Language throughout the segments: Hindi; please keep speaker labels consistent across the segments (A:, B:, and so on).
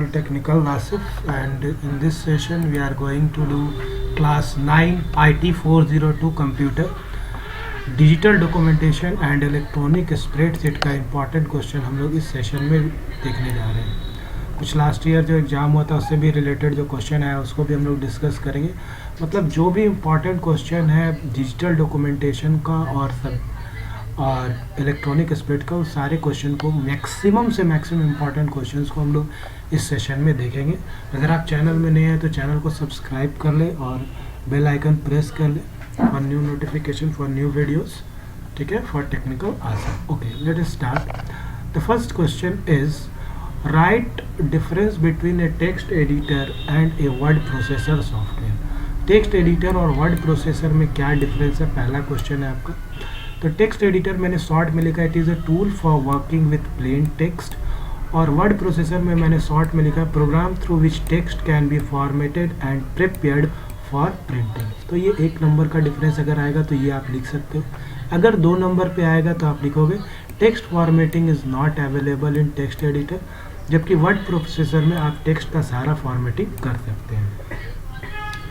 A: channel Technical Asif, and in this session we are going to do class 9 IT 402 computer digital documentation and electronic spreadsheet का इम्पॉर्टेंट क्वेश्चन हम लोग इस सेशन में देखने जा रहे हैं। कुछ लास्ट ईयर जो एग्ज़ाम हुआ था उससे भी रिलेटेड जो क्वेश्चन है उसको भी हम लोग डिस्कस करेंगे। मतलब जो भी इम्पॉर्टेंट क्वेश्चन है डिजिटल डॉक्यूमेंटेशन का और इलेक्ट्रॉनिक स्प्रेड का, उस सारे क्वेश्चन को मैक्सिमम से मैक्सिमम इम्पॉर्टेंट क्वेश्चंस को हम लोग इस सेशन में देखेंगे। अगर आप चैनल में नए हैं तो चैनल को सब्सक्राइब कर ले और बेल आइकन प्रेस कर ले for new notification for new videos. ठीक है, for technical awesome. Okay, let us start. The first question is write difference between a text editor and a word processor software. Text editor और वर्ड प्रोसेसर में क्या डिफरेंस है, पहला क्वेश्चन है आपका। तो टेक्स्ट एडिटर मैंने शॉर्ट में लिखा है, it is a tool for working with plain text, और वर्ड प्रोसेसर में मैंने शॉर्ट में लिखा है program through which text can be formatted and prepared for printing. तो ये एक नंबर का डिफरेंस अगर आएगा तो ये आप लिख सकते हो। अगर 2 नंबर पे आएगा तो आप लिखोगे text formatting is not available in text editor, जबकि वर्ड प्रोसेसर में आप टेक्स्ट का सारा फॉर्मेटिंग कर सकते हैं।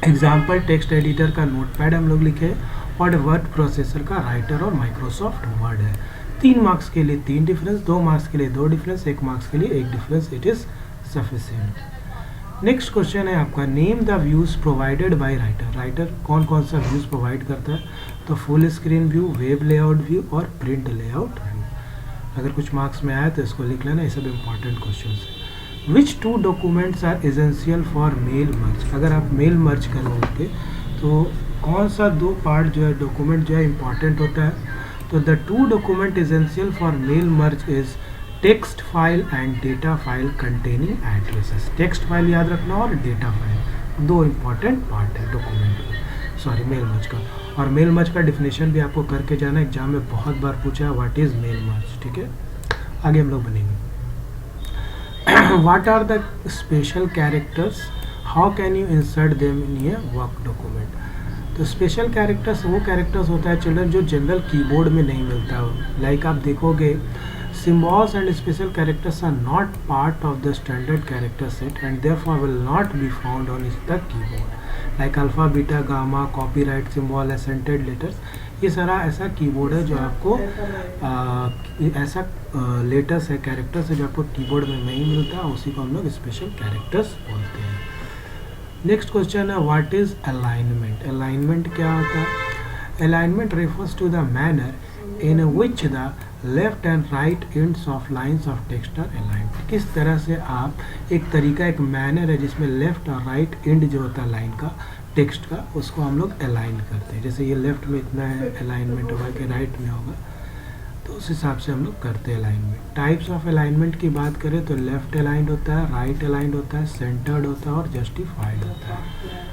A: एग्जाम्पल टेक्स्ट एडिटर का नोटपैड हम लोग लिखे और वर्ड प्रोसेसर का राइटर और माइक्रोसॉफ्ट वर्ड है। 3 मार्क्स के लिए 3 डिफरेंस, 2 मार्क्स के लिए 2 डिफरेंस, 1 मार्क्स के लिए 1 difference, it is sufficient. Next question है आपका, name the views provided by writer. Writer कौन कौन सा व्यूज़ प्रोवाइड करता है, तो full screen view, web layout view और प्रिंट लेआउट व्यू। अगर कुछ मार्क्स में आया तो इसको लिख लेना, ये सब इंपॉर्टेंट क्वेश्चन है। Which 2 documents are essential for mail merge. अगर आप मेल मर्ज करोगे तो कौन सा 2 पार्ट जो है डॉक्यूमेंट जो है इंपॉर्टेंट होता है, तो the 2 document essential for mail merge is text file and data file containing addresses. Text file याद रखना और डेटा फाइल, 2 इंपॉर्टेंट पार्ट है डॉक्यूमेंट मेल मर्ज का। और मेल मर्ज का डिफिनेशन भी आपको करके जाना, एग्जाम में बहुत बार पूछा है व्हाट इज मेल मर्ज। ठीक है, आगे हम लोग बनेंगे। What are the special characters, how can you insert them in a work document. तो स्पेशल कैरेक्टर्स वो कैरेक्टर्स होता है चिल्ड्रन जो जनरल कीबोर्ड में नहीं मिलता हो। लाइक आप देखोगे symbols and special characters are not part of the standard character set and therefore will not be found on the keyboard. Like alpha, beta, gamma, copyright symbol, accented letters, ये सारा ऐसा कीबोर्ड है जो आपको ऐसा लेटर्स है, कैरेक्टर्स है जो आपको कीबोर्ड में नहीं मिलता, उसी को हम लोग स्पेशल कैरेक्टर्स बोलते हैं। नेक्स्ट क्वेश्चन है व्हाट इज अलाइनमेंट। अलाइनमेंट क्या होता है, alignment refers to the manner in which the left and right ends of lines of text are aligned. किस तरह से आप एक तरीका, एक मैनर है जिसमें लेफ्ट और राइट एंड जो होता है लाइन का, टेक्स्ट का, उसको हम लोग अलाइन करते हैं। जैसे ये लेफ्ट में इतना है अलाइनमेंट होगा कि राइट में होगा, तो उस हिसाब से हम लोग करते हैं अलाइनमेंट। टाइप्स ऑफ अलाइनमेंट की बात करें तो लेफ्ट अलाइंड होता है, राइट अलाइंड होता है, सेंटर्ड होता है और जस्टिफाइड होता है।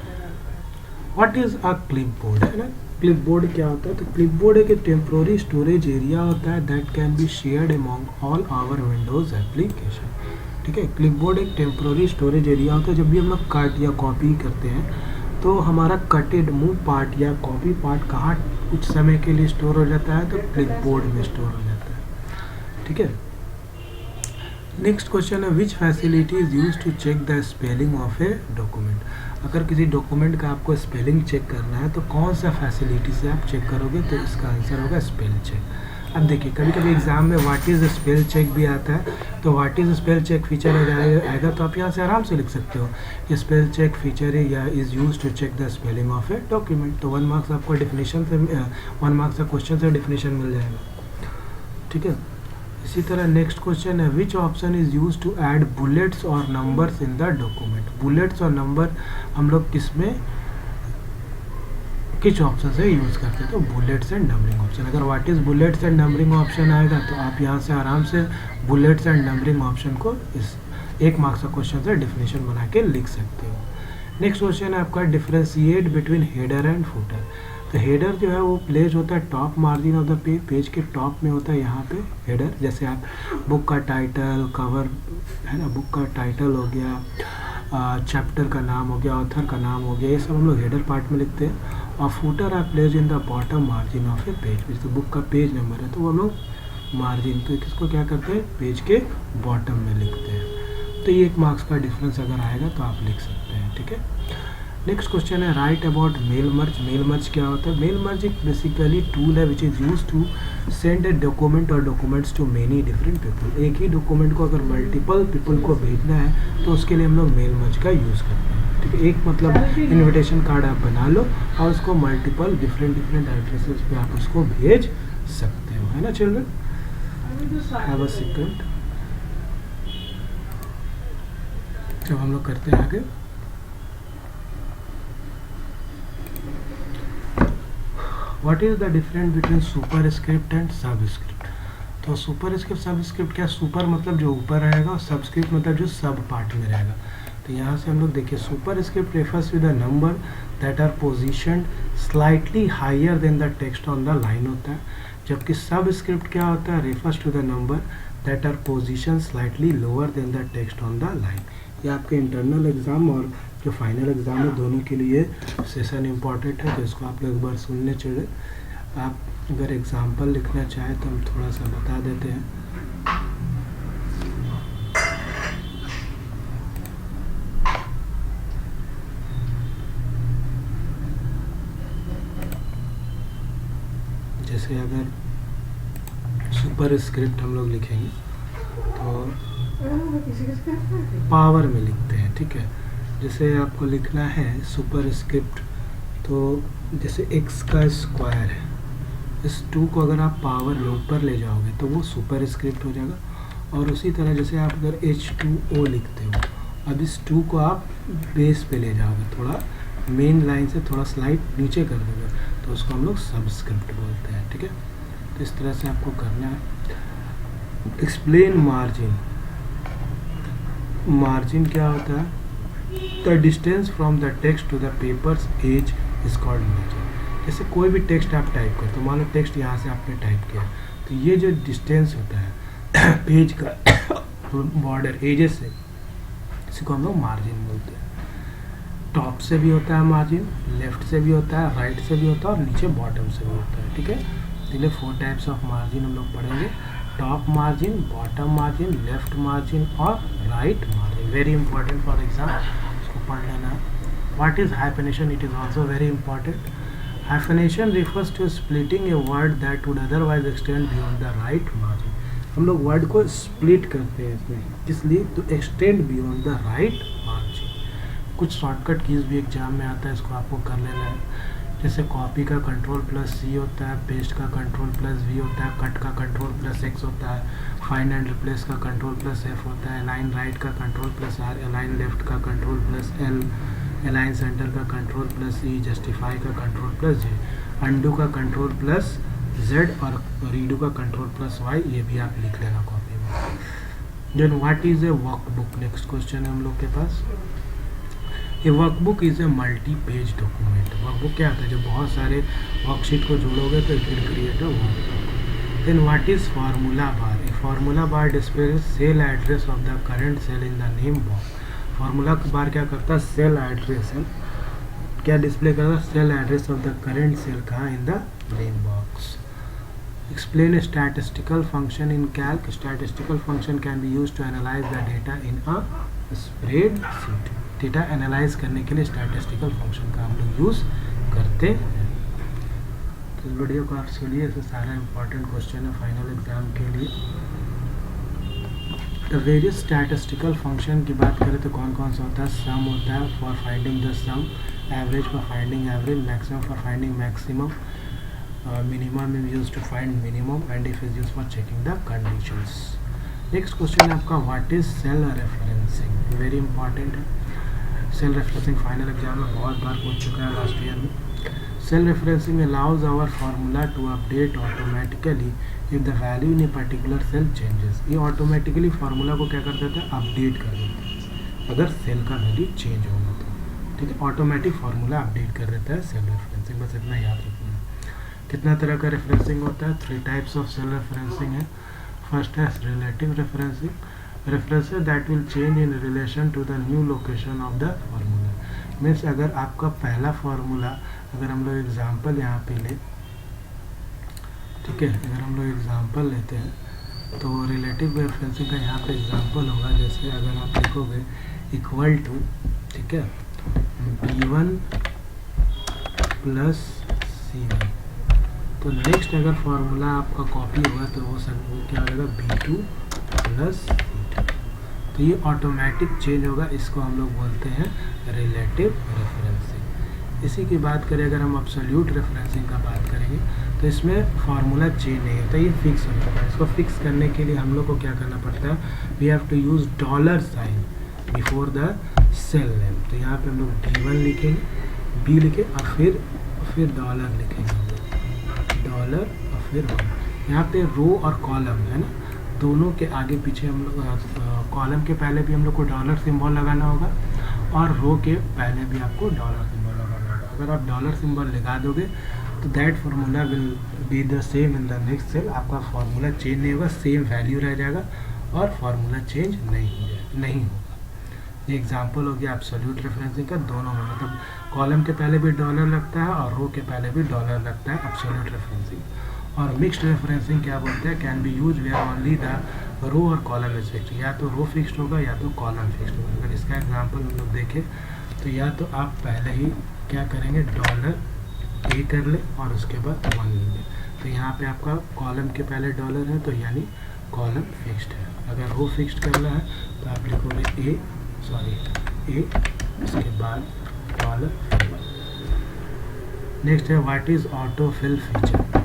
A: व्हाट इज अ क्लिपबोर्ड, है ना। क्लिपबोर्ड क्या होता है, तो क्लिपबोर्ड एक टेम्पोररी स्टोरेज एरिया होता है that can be shared among all our Windows application. ठीक है, क्लिपबोर्ड एक टेम्पोररी स्टोरेज एरिया होता है। जब भी हम लोग कट या कॉपी करते हैं तो हमारा कटेड मूव पार्ट या कॉपी पार्ट कहाँ कुछ समय के लिए स्टोर हो जाता है, तो क्लिपबोर्ड में स्टोर हो जाता है। ठीक है, नेक्स्ट क्वेश्चन है which facility is use to check the spelling of a document. अगर किसी डॉक्यूमेंट का आपको स्पेलिंग चेक करना है तो कौन सा फैसिलिटी से आप चेक करोगे, तो इसका आंसर होगा स्पेल चेक। अब देखिए कभी कभी एग्जाम में व्हाट इज स्पेल चेक भी आता है, तो what is spell check feature आएगा तो आप यहाँ से आराम से लिख सकते हो ये स्पेल चेक फीचर है या is use to check the spelling of a document. तो 1 मार्क्स आपको डेफिनेशन से 1 मार्क्स का क्वेश्चन से डेफिनेशन मिल जाएगा। ठीक है, इसी तरह नेक्स्ट क्वेश्चन है which option is use to add bullets और numbers in the document. Bullets और नंबर हम लोग किस ऑप्शन से यूज करते हैं, तो बुलेट्स एंड नंबरिंग ऑप्शन। अगर what is bullets and numbering option आएगा तो आप यहाँ से आराम से बुलेट्स एंड नंबरिंग ऑप्शन को इस 1 मार्क्स का क्वेश्चन से डेफिनेशन बना के लिख सकते हो। नेक्स्ट क्वेश्चन है आपका differentiate between header and footer. तो हेडर जो है वो प्लेस होता है top margin of the page, page के टॉप में होता है यहाँ पे हेडर। जैसे आप बुक का टाइटल, कवर है ना, बुक का टाइटल हो गया, चैप्टर का नाम हो गया, ऑथर का नाम हो गया, ये सब हम लोग हेडर पार्ट में लिखते हैं। और footer are place in the bottom margin of a page. जैसे बुक का पेज नंबर है तो वो हम लोग मार्जिन, तो किसको क्या करते हैं, पेज के बॉटम में लिखते हैं। तो ये 1 मार्क्स का डिफरेंस अगर आएगा तो आप लिख सकते हैं, ठीक है। नेक्स्ट क्वेश्चन है write about mail merge. Mail merge क्या होता है? मेल मर्ज एक बेसिकली टूल है which is use to send a document और documents to many different people. एक ही डॉक्यूमेंट को अगर मल्टीपल पीपल को भेजना है तो उसके लिए हम लोग मेल मर्ज का यूज़ करते हैं, ठीक है। एक मतलब इन्विटेशन कार्ड आप बना लो और उसको मल्टीपल डिफरेंट एड्रेसेस पे आप उसको भेज सकते हो, है ना चिल्ड्रन। Have a second. जब हम लोग करते हैं आगे, what is the difference between superscript and subscript? तो सुपरस्क्रिप्ट सबस्क्रिप्ट क्या? सुपर मतलब जो ऊपर रहेगा और सबस्क्रिप्ट मतलब जो सब पार्ट में रहेगा। तो यहाँ से हम लोग देखिए superscript refers to the number that are positioned slightly higher than the text on the line होता है, जबकि सबस्क्रिप्ट क्या होता है? Refers to the number that are position slightly lower than the text on the line. ये आपके इंटरनल एग्जाम और जो फाइनल एग्जाम है दोनों के लिए सेशन इम्पॉर्टेंट है, तो इसको आप लोग एक बार सुनने चाहिए। आप अगर एग्जाम्पल लिखना चाहें तो हम थोड़ा सा बता देते हैं। जैसे अगर सुपरस्क्रिप्ट हम लोग लिखेंगे तो पावर में लिखते हैं, ठीक है। जैसे आपको लिखना है सुपरस्क्रिप्ट, तो जैसे x का स्क्वायर है, इस 2 को अगर आप पावर में ऊपर ले जाओगे तो वो सुपरस्क्रिप्ट हो जाएगा। और उसी तरह जैसे आप अगर H2O लिखते हो, अब इस 2 को आप बेस पे ले जाओगे, थोड़ा मेन लाइन से थोड़ा स्लाइड नीचे कर दोगे, तो उसको हम लोग सबस्क्रिप्ट बोलते हैं, ठीक है। तो इस तरह से आपको करना है। Explain margin. मार्जिन क्या होता है? The distance from the text to the papers edge is called margin. जैसे कोई भी टेक्स्ट आप टाइप करते हो, मान लो टेक्स्ट यहाँ से आपने टाइप किया, तो ये जो डिस्टेंस होता है पेज का बॉर्डर एजेस से, इसी को हम लोग मार्जिन बोलते हैं। टॉप से भी होता है मार्जिन, लेफ्ट से भी होता है, राइट से भी होता है और नीचे बॉटम से भी होता है, ठीक है। इसलिए 4 टाइप्स ऑफ मार्जिन हम लोग पढ़ेंगे। Top margin, bottom margin, left margin और right margin. Very important for exam, इसको पढ़ लेना है। What is hyphenation? It is also very important. Hyphenation refers to splitting a word that would otherwise extend beyond the right margin. हम लोग वर्ड को स्प्लिट करते हैं इसमें, इसलिए to extend beyond the right margin. कुछ शॉर्टकट कीज भी एग्जाम में आता है, इसको आपको कर लेना है। जैसे कॉपी का कंट्रोल+C होता है, पेस्ट का कंट्रोल+V होता है, कट का कंट्रोल+X होता है, फाइंड एंड रिप्लेस का कंट्रोल+F होता है, अलाइन राइट का कंट्रोल+R, अलाइन लेफ्ट का कंट्रोल+L, अलाइन सेंटर का कंट्रोल+E, जस्टिफाई का कंट्रोल+J, अंडू का कंट्रोल+Z और रीडू का कंट्रोल+Y। ये भी आप लिख लेना कॉपी में। Then what is a workbook? Next question है हम लोग के पास। A workbook is a multi page document. Workbook क्या होता है? जब बहुत सारे वर्कशीट को जोड़ोगे तो it will create a workbook. Then what is formula bar? A formula bar displays cell address of the current cell in the name box. Formula bar क्या करता है? सेल एड्रेस है, क्या डिस्प्ले करता है? Cell address of the current cell कहाँ? In the name box. Explain a statistical function in calc. Statistical function can be used to analyze the data in a spreadsheet. Data analyse करने के लिए स्टैटिस्टिकल फंक्शन का हम लोग यूज़ करते हैं। तो इस वीडियो का आपके लिए ऐसे सारा इंपॉर्टेंट क्वेश्चन है फाइनल एग्जाम के लिए। द वेरियस स्टैटिस्टिकल फंक्शन की बात करें तो कौन कौन सा होता है? सम होता है for finding the sum, average for finding average, maximum for finding maximum, minimum is use to find minimum and if is use for checking the conditions. Next question है आपका what is cell referencing? Very important है। सेल रेफरेंसिंग फाइनल एग्जाम में बहुत बार पूछ चुका है लास्ट ईयर में। Cell referencing allows our formula to update automatically if the value in a particular cell changes. ये ऑटोमेटिकली फार्मूला को क्या कर देता है? अपडेट कर देता है अगर सेल का वैल्यू चेंज होगा तो, ठीक है। ऑटोमेटिक फार्मूला अपडेट कर देता है सेल रेफरेंसिंग, बस इतना याद रखना। कितना तरह का रेफरेंसिंग होता है? 3 टाइप्स ऑफ सेल रेफरेंसिंग है। फर्स्ट है relative referencing, references that will change in relation to the new location of the formula। Means अगर आपका पहला फार्मूला, अगर हम लोग एग्जाम्पल यहाँ पे ले, ठीक है, अगर हम लोग एग्जाम्पल लेते हैं तो रिलेटिव रेफरेंसिंग का यहाँ पे एग्जांपल होगा, जैसे अगर आप लिखोगे इक्वल टू, ठीक है, B1 प्लस C1, तो नेक्स्ट अगर फार्मूला आपका कॉपी होगा तो वो क्या हो जाएगा B2 प्लस C2, तो ये ऑटोमेटिक चेंज होगा, इसको हम लोग बोलते हैं रिलेटिव रेफरेंसिंग। इसी की बात करें अगर हम एब्सोल्यूट रेफरेंसिंग का बात करेंगे तो इसमें फार्मूला चेंज नहीं होता, ये फिक्स हो जाता है। इसको फिक्स करने के लिए हम लोग को क्या करना पड़ता है, we have to use dollar sign before the cell name. तो यहाँ पे हम लोग D1 लिखेंगे, B लिखे और फिर डॉलर लिखेंगे, डॉलर और फिर 1। यहाँ पे रो और कॉलम है ना, दोनों के आगे पीछे हम लोग कॉलम के पहले भी हम लोग को डॉलर सिंबल लगाना होगा और रो के पहले भी आपको डॉलर सिंबल लगाना होगा। अगर आप डॉलर सिंबल लगा दोगे तो that formula will be the same in the next cell, आपका फार्मूला चेंज नहीं होगा, सेम वैल्यू रह जाएगा और फार्मूला चेंज नहीं होगा। ये एग्जांपल हो गया एब्सोल्यूट रेफरेंसिंग का, दोनों में मतलब कॉलम के पहले भी डॉलर लगता है और रो के पहले भी डॉलर लगता है एब्सोल्यूट रेफरेंसिंग। और मिक्स्ड रेफरेंसिंग क्या बोलते हैं, can be use where only the row और कॉलम इज फिक्स्ड, या तो रो फिक्स्ड होगा या तो कॉलम फिक्स्ड होगा। अगर इसका एग्जांपल हम लोग देखें तो या तो आप पहले ही क्या करेंगे, डॉलर ए कर ले और उसके बाद 1 लेंगे, तो यहाँ पे आपका कॉलम के पहले डॉलर है तो यानी कॉलम फिक्स्ड है। अगर रो फिक्स्ड करना है तो आप लिखोगे ए, उसके बाद डॉलर। नेक्स्ट है what is autofill feature.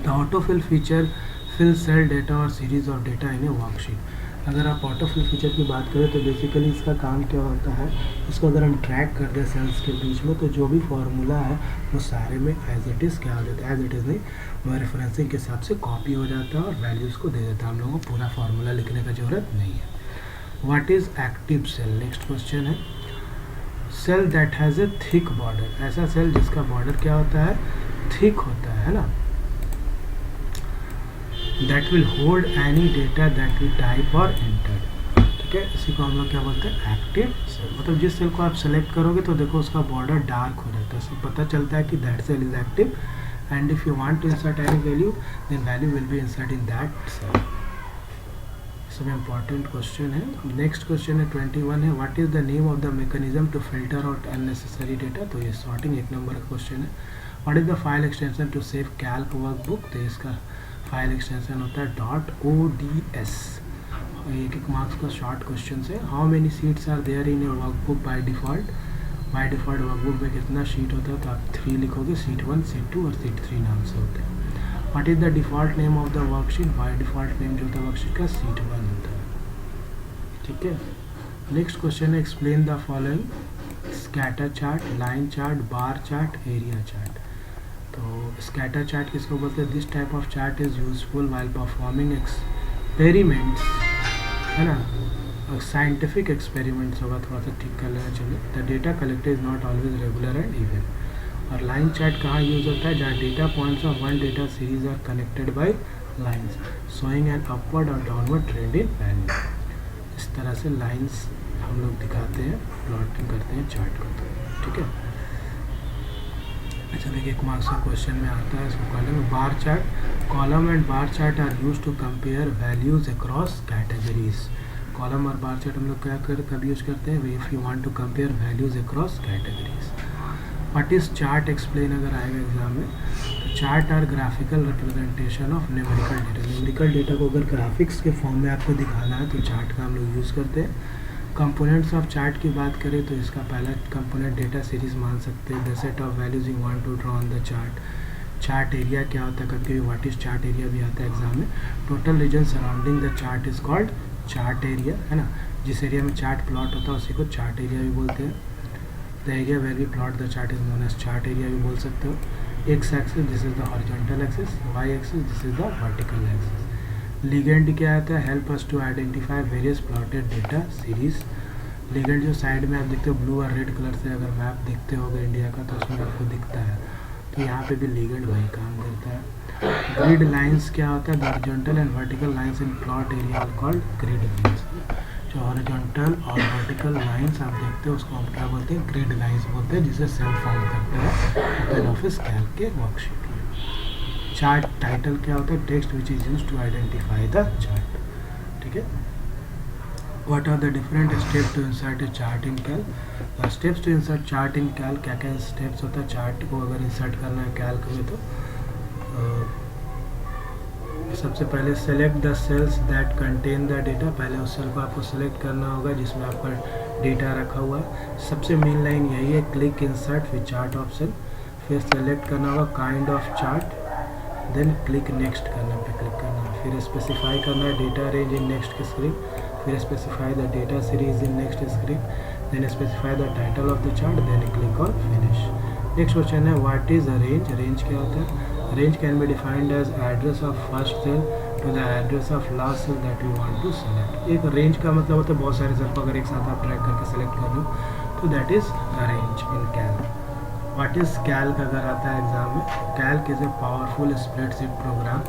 A: The autofill feature fill cell data और series of data in a worksheet. अगर आप ऑटोफिल फीचर की बात करें तो बेसिकली इसका काम क्या होता है, इसको अगर हम ट्रैक कर दें सेल्स के बीच में तो जो भी फार्मूला है वो सारे में एज इट इज़ क्या हो जाता है, एज इट इज़ नहीं, वह रेफरेंसिंग के हिसाब से कॉपी हो जाता है और वैल्यूज़ को दे देता है। हम लोगों को पूरा फार्मूला लिखने का ज़रूरत नहीं है। What is active cell. Next question है cell that has a thick border. ऐसा सेल जिसका बॉर्डर क्या होता है, थिक होता है ना, that will hold any data that we type or entered, ठीक है। इसी को हम लोग क्या बोलते हैं, एक्टिव सेल। मतलब जिस सेल को आप सेलेक्ट करोगे तो देखो उसका बॉर्डर डार्क हो जाता है, इससे पता चलता है कि that cell is active and if you want to insert any value then value will be insert in that cell. सब इम्पॉर्टेंट क्वेश्चन है। नेक्स्ट क्वेश्चन है 21 है what is the name of the mechanism to filter out unnecessary data. तो ये सॉर्टिंग 1 नंबर का क्वेश्चन है। What is the file extension to save calc workbook. तो इसका फाइल एक्सटेंशन होता है .ods। एक मार्क्स का शॉर्ट क्वेश्चन है। How many sheets are there in a workbook by default. By default workbook में कितना शीट होता है तो आप 3 लिखोगे, सीट 1, सीट 2 और सीट 3 नाम से होते हैं। What is the default name of the worksheet. By default name जो होता है वर्कशीट का सीट 1 होता है, ठीक है। नेक्स्ट क्वेश्चन है explain the following. Scatter chart, line chart, bar chart, area chart. तो स्कैटर चार्ट किसको बोलते हैं, this type of chart is useful while performing experiments, है ना, साइंटिफिक एक्सपेरिमेंट्स होगा, थोड़ा सा ठीक कर लेना चाहिए। The data collected is not always regular and even. और लाइन चार्ट कहाँ यूज होता है, जहाँ data points of one data series are connected by lines showing an upward और डाउनवर्ड ट्रेंड इन वैल्यू। इस तरह से लाइंस हम लोग दिखाते हैं, प्लॉटिंग करते हैं चार्ट करते हैं, ठीक है। अच्छा देखिए 1 मार्क्स का क्वेश्चन में आता है, इसको column bar chart. Column and bar chart are use to compare values across categories. Column और बार चार्ट हम लोग क्या कब यूज करते हैं, if you want to compare values across categories. What is chart explain अगर आएगा एग्जाम में, तो chart are graphical representation of numerical data. Numerical data को अगर ग्राफिक्स के फॉर्म में आपको दिखाना है तो चार्ट का हम लोग यूज़ करते हैं। कंपोनेंट्स ऑफ चार्ट की बात करें तो इसका पहला कंपोनेंट डेटा सीरीज मान सकते हैं। The set of values you want to draw on the chart. Chart area क्या होता है, कभी व्हाट इज चार्ट एरिया भी आता है एग्जाम में। Total region surrounding the chart is called chart area, है ना। जिस एरिया में चार्ट प्लॉट होता है उसी को चार्ट एरिया भी बोलते हैं। The area where we plot the chart is known as chart area भी बोल सकते हो। X axis this is the horizontal axis, Y axis this is the vertical axis. Legend क्या आता है, help us to identify various plotted data series. Legend जो साइड में आप देखते हो ब्लू और रेड कलर से अगर मैप देखते होगे इंडिया का तो उसमें आपको दिखता है, तो यहाँ पे भी लिगेंड वही काम करता है। ग्रिड लाइंस क्या होता है, the horizontal and vertical lines in plot area are called grid lines. जो हॉरिजॉन्टल और वर्टिकल लाइंस आप देखते हो उसको हम क्या बोलते हैं, ग्रिड लाइंस बोलते हैं, जिसे सेल फॉर्म करते हैं ओपन ऑफिस कैल्क के वर्कशीट में। चार्ट टाइटल क्या होता है? Text which is use to identify the chart. ठीक है। What are the different steps to insert a chart in Calc? Steps to insert chart in Calc, क्या क्या steps होता है चार्ट को अगर इंसर्ट करना है कैल्क में? तो सबसे पहले select the cells that contain the data. पहले उस सेल को आपको सेलेक्ट करना होगा जिसमें आपका डेटा रखा हुआ है। सबसे मेन लाइन यही है, click insert with chart option. फिर सेलेक्ट करना होगा kind of chart, then click next करना पे क्लिक करना है। फिर स्पेसिफाई करना है डेटा रेंज इन नेक्स्ट की स्क्रीन, फिर specify the data series in next screen, then specify the title of the chart, then click on finish. Next question है what is a range? Range क्या होता है? Range can be defined as address of first cell to the address of last cell that you want to select. एक रेंज का मतलब होता है बहुत सारे सेल को अगर एक साथ आप ड्रैग करके सेलेक्ट कर लो तो that is a range in Calc. What is Calc अगर आता है एग्जाम में? Calc is a powerful spreadsheet program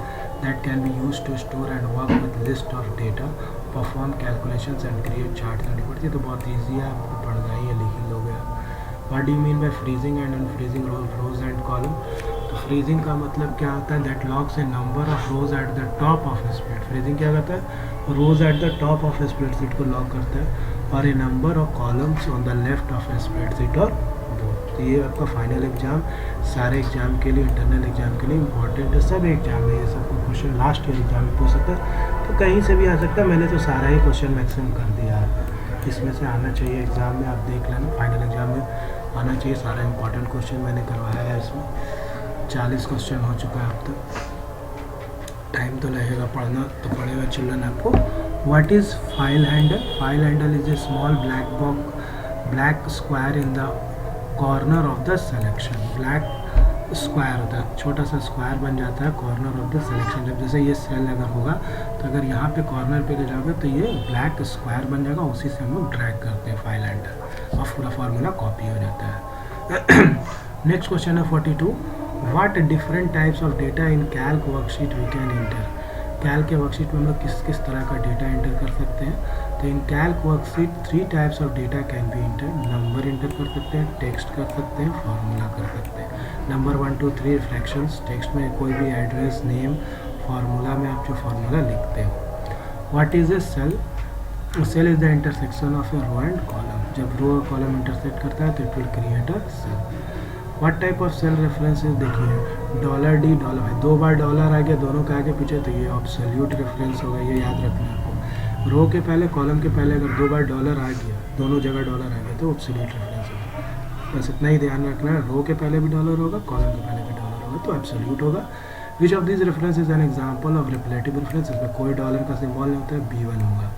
A: that can be use to store and work with list of data, perform calculations and create chart and report. ये तो बहुत ईजी है, आपको पढ़ना ही है, लिख ही लोगे आप। What do you mean by freezing and unfreezing rows and column? तो फ्रीजिंग का मतलब क्या होता है? That locks a number of rows at the top of spread. Freezing क्या करता है? Rows at the top of spreadsheet को लॉक करता है और a number of columns on the left of spreadsheet और बोथ। तो ये आपका फाइनल एग्जाम सारे एग्जाम के लिए, इंटरनल एग्जाम के लिए इंपॉर्टेंट है। सब एग्जाम है ये, सबको क्वेश्चन लास्ट ईयर एग्जाम में पूछ सकता है, तो कहीं से भी आ सकता है। मैंने तो सारा ही क्वेश्चन मैक्सिमम कर दिया है, इसमें से आना चाहिए एग्जाम में, आप देख लेना फाइनल एग्जाम में आना चाहिए। सारा इंपॉर्टेंट क्वेश्चन मैंने करवाया है, इसमें 40 क्वेश्चन हो चुका है अब तक। टाइम तो लगेगा, पढ़ना तो पड़ेगा चिल्ड्रन आपको। What is file handle? File handle is a small black square in the corner of the selection. Black square होता है, छोटा सा स्क्वायर बन जाता है कॉर्नर ऑफ द सिलेक्शन। जब जैसे ये सेल अगर होगा तो अगर यहाँ पे कॉर्नर पे ले जाओगे तो ये ब्लैक स्क्वायर बन जाएगा, उसी से हम लोग ड्रैग करते हैं फाइल हैंडल और पूरा फार्मूला कॉपी हो जाता है। नेक्स्ट क्वेश्चन है 42। What different types of data in Calc worksheet we can enter? Calc के वर्कशीट में हम लोग किस किस तरह का डेटा इंटर कर सकते हैं? तो in Calc worksheet 3 types of data can be enter. Number enter कर सकते हैं, टेक्स्ट कर सकते हैं, फार्मूला कर सकते हैं। नंबर 1 2 3 फ्रैक्शंस, टेक्स्ट में कोई भी एड्रेस, नेम, फार्मूला में आप जो फार्मूला लिखते हो। What is a cell? Cell is the intersection of a row and column. जब रो और कॉलम इंटरसेक्ट करता है तो it will create a cell. What type of cell references? देखिए $D $, 2 बार डॉलर आ गया दोनों के आगे पीछे तो ये एब्सोल्यूट रेफरेंस होगा, ये याद रखना है आपको। रो के पहले कॉलम के पहले अगर 2 बार डॉलर आ गया, दोनों जगह डॉलर आ गया तो एब्सोल्यूट रेफरेंस होगा। बस इतना ही ध्यान रखना है, रो के पहले भी डॉलर होगा, कॉलम के पहले भी डॉलर होगा तो एब्सोल्यूट होगा। Which of this reference is an example of relative reference? इसमें कोई डॉलर का सिंबल नहीं होता है, B1 होगा,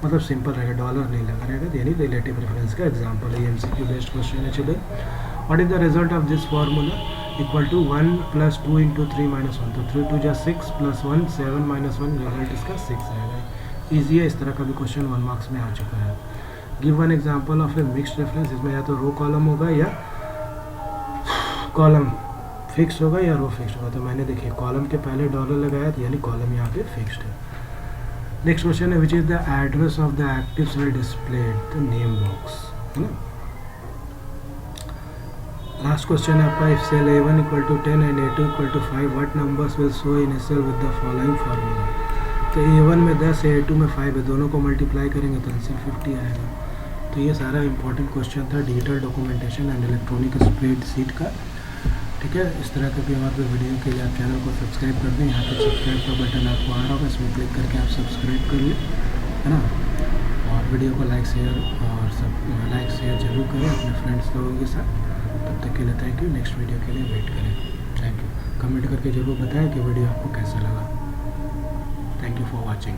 A: मतलब सिंपल रहेगा, डॉलर नहीं लगा रहेगा, यानी रिलेटिव रेफरेंस का एग्जाम्पल है। MCQ बेस्ड क्वेश्चन है children. What is the result of this formula? Equal to 1 plus 2 into 3 minus 1. तो 3 2 जा 6 plus 1 7 minus 1, रिजल्ट इसका 6 आएगा। ईजी है, इस तरह का भी क्वेश्चन 1 मार्क्स में आ चुका है। Give one example of A mixed reference. इसमें या तो रो कॉलम होगा या कॉलम फिक्स होगा या रो फिक्स होगा। तो मैंने देखिए कॉलम के पहले डॉलर लगाया था, यानी कॉलम यहाँ पे फिक्स्ड है। नेक्स्ट क्वेश्चन है which is the address of the active cell displayed? The name box है ना। लास्ट क्वेश्चन है आपका, if cell A1 equal to 10 and A2 equal to 5 what numbers will show in a cell with the following formula? तो A1 में 10 है, A2 में 5 है, दोनों को मल्टीप्लाई करेंगे तो आंसर 50 आएगा। तो ये सारा इंपॉर्टेंट क्वेश्चन था digital documentation and electronic spreadsheet का। ठीक है, इस तरह के भी हमारे वीडियो के लिए आप चैनल को सब्सक्राइब कर दें। यहाँ पे सब्सक्राइब का बटन आपको आ रहा होगा, इसमें क्लिक करके आप सब्सक्राइब कर लें, है ना। और वीडियो को लाइक शेयर जरूर करें अपने फ्रेंड्स लोगों के साथ। तब तक के लिए थैंक यू। नेक्स्ट वीडियो के लिए वेट करें। Thank you. कमेंट करके ज़रूर बताएं कि वीडियो आपको कैसा लगा। Thank you for watching.